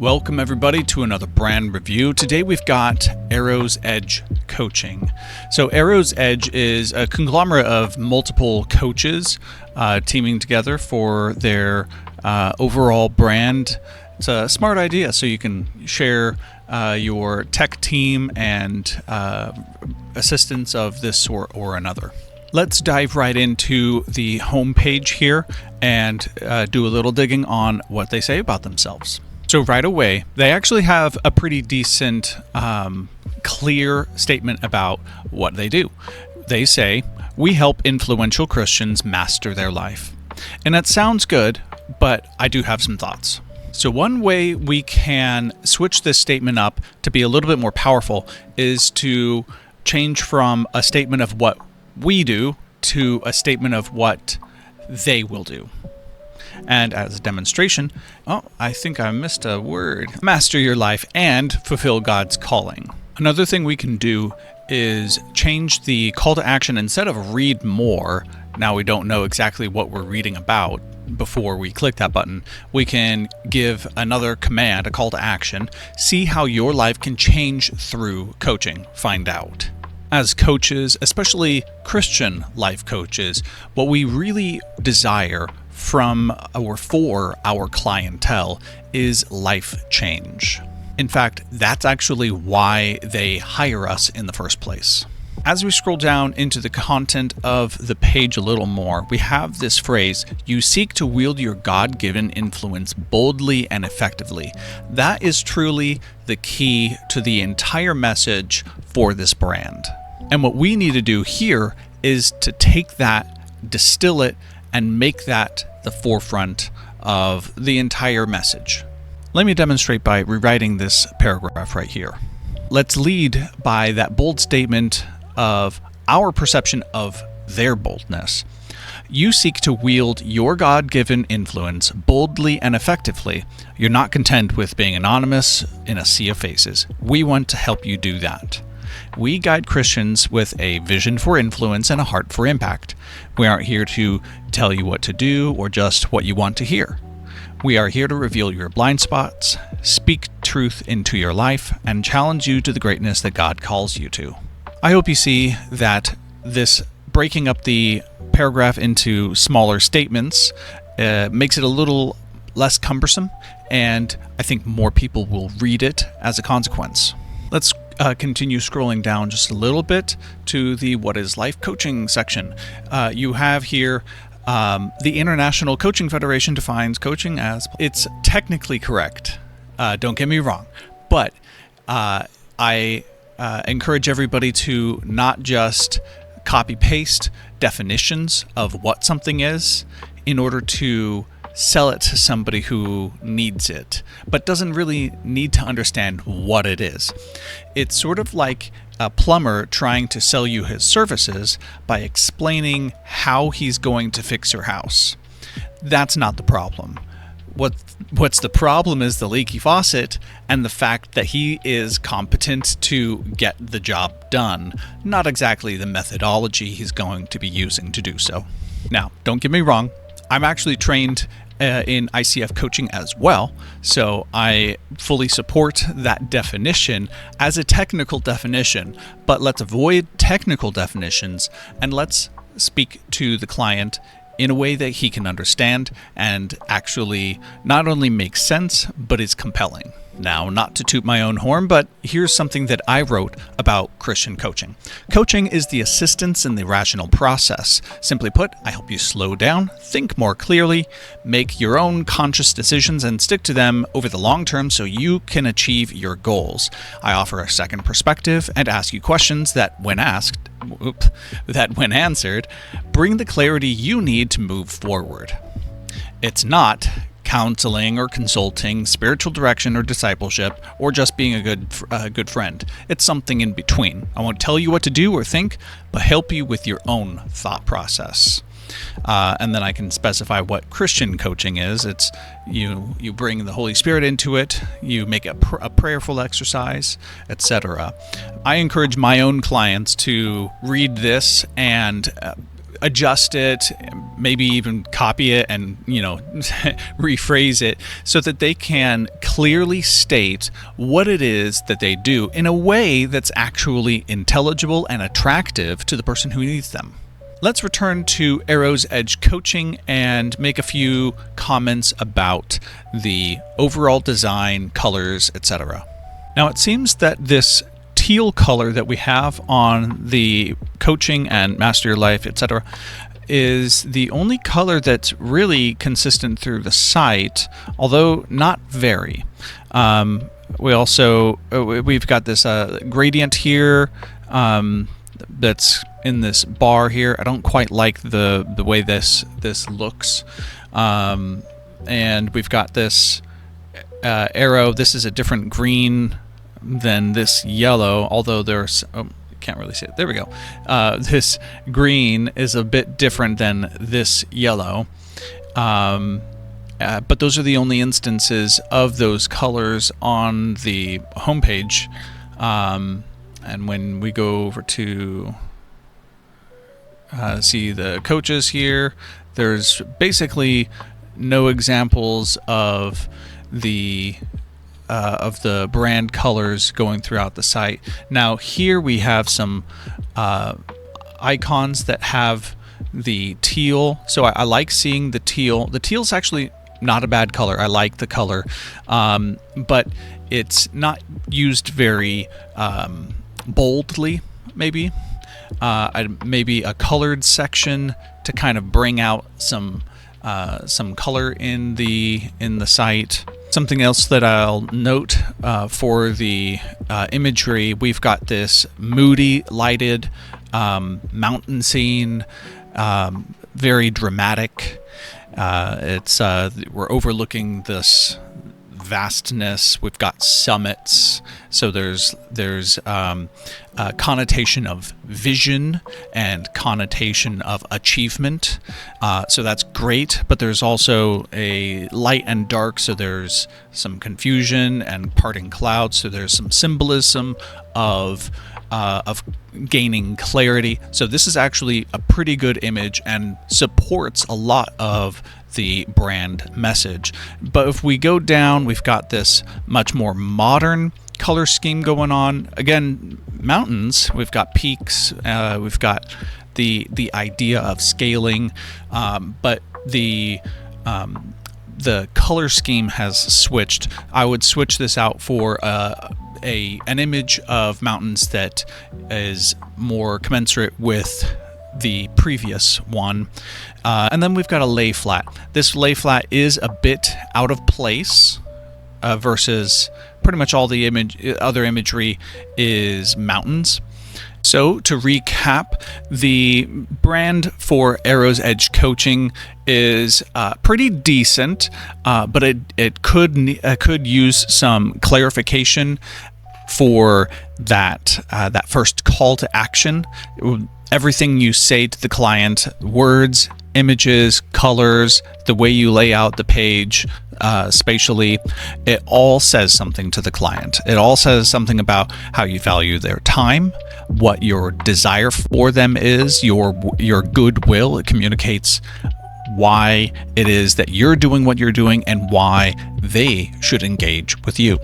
Welcome everybody to another brand review. Today we've got Arrow's Edge Coaching. So Arrow's Edge is a conglomerate of multiple coaches teaming together for their overall brand. It's a smart idea, so you can share your tech team and assistance of this sort or another. Let's dive right into the homepage here and do a little digging on what they say about themselves. So right away, they actually have a pretty decent, clear statement about what they do. They say, we help influential Christians master their life. And that sounds good, but I do have some thoughts. So one way we can switch this statement up to be a little bit more powerful is to change from a statement of what we do to a statement of what they will do. And as a demonstration, I think I missed a word. Master your life and fulfill God's calling. Another thing we can do is change the call to action. Instead of read more, now we don't know exactly what we're reading about before we click that button, we can give another command, a call to action. See how your life can change through coaching. Find out. As coaches, especially Christian life coaches, what we really desire from or for our clientele is life change. In fact, that's actually why they hire us in the first place. As we scroll down into the content of the page a little more, we have this phrase, you seek to wield your God-given influence boldly and effectively. That is truly the key to the entire message for this brand. And what we need to do here is to take that, distill it, and make that the forefront of the entire message. Let me demonstrate by rewriting this paragraph right here. Let's lead by that bold statement of our perception of their boldness. You seek to wield your God-given influence boldly and effectively. You're not content with being anonymous in a sea of faces. We want to help you do that. We guide Christians with a vision for influence and a heart for impact. We aren't here to tell you what to do or just what you want to hear. We are here to reveal your blind spots, speak truth into your life, and challenge you to the greatness that God calls you to. I hope you see that this breaking up the paragraph into smaller statements makes it a little less cumbersome, and I think more people will read it as a consequence. Let's continue scrolling down just a little bit to the What is Life Coaching section. You have here the International Coaching Federation defines coaching as, it's technically correct, don't get me wrong, but I encourage everybody to not just copy-paste definitions of what something is in order to sell it to somebody who needs it, but doesn't really need to understand what it is. It's sort of like a plumber trying to sell you his services by explaining how he's going to fix your house. That's not the problem. What's the problem is the leaky faucet and the fact that he is competent to get the job done, not exactly the methodology he's going to be using to do so. Now, don't get me wrong, I'm actually trained in ICF coaching as well, so I fully support that definition as a technical definition, but let's avoid technical definitions and let's speak to the client in a way that he can understand and actually not only makes sense, but is compelling. Now, not to toot my own horn, but here's something that I wrote about Christian coaching. Coaching is the assistance in the rational process. Simply put, I help you slow down, think more clearly, make your own conscious decisions and stick to them over the long term so you can achieve your goals. I offer a second perspective and ask you questions that when answered, bring the clarity you need to move forward. It's not counseling or consulting, spiritual direction or discipleship, or just being a good friend. It's something in between. I won't tell you what to do or think, but help you with your own thought process. And then I can specify what Christian coaching is. It's you bring the Holy Spirit into it, you make a prayerful exercise, etc. I encourage my own clients to read this and adjust it, maybe even copy it and, rephrase it so that they can clearly state what it is that they do in a way that's actually intelligible and attractive to the person who needs them. Let's return to Arrow's Edge coaching and make a few comments about the overall design, colors, etc. Now, it seems that this teal color that we have on the coaching and Master Your Life, etc., is the only color that's really consistent through the site, although not very. We've got this gradient here that's in this bar here. I don't quite like the way this looks, and we've got this arrow. This is a different green than this yellow, although there's can't really see it. There we go. This green is a bit different than this yellow, but those are the only instances of those colors on the homepage. And when we go over to see the coaches here, there's basically no examples of the brand colors going throughout the site. Now here we have some icons that have the teal. So I like seeing the teal. The teal's actually not a bad color. I like the color, but it's not used very boldly. Maybe maybe a colored section to kind of bring out some color in the site. Something else that I'll note for the imagery, we've got this moody lighted mountain scene, very dramatic. We're overlooking this vastness. We've got summits, so there's a connotation of vision and connotation of achievement, so that's great. But there's also a light and dark, so there's some confusion and parting clouds, so there's some symbolism of gaining clarity. So this is actually a pretty good image and supports a lot of the brand message. But if we go down, we've got this much more modern color scheme going on. Again, mountains, we've got peaks, we've got the idea of scaling, but the color scheme has switched. I would switch this out for an image of mountains that is more commensurate with the previous one. And then we've got a lay flat. This lay flat is a bit out of place versus pretty much all the other imagery is mountains. So to recap, the brand for Arrow's Edge Coaching is pretty decent, but it could use some clarification for that first call to action. Everything you say to the client, words, images, colors, the way you lay out the page spatially, it all says something to the client. It all says something about how you value their time, what your desire for them is, your goodwill. It communicates why it is that you're doing what you're doing and why they should engage with you.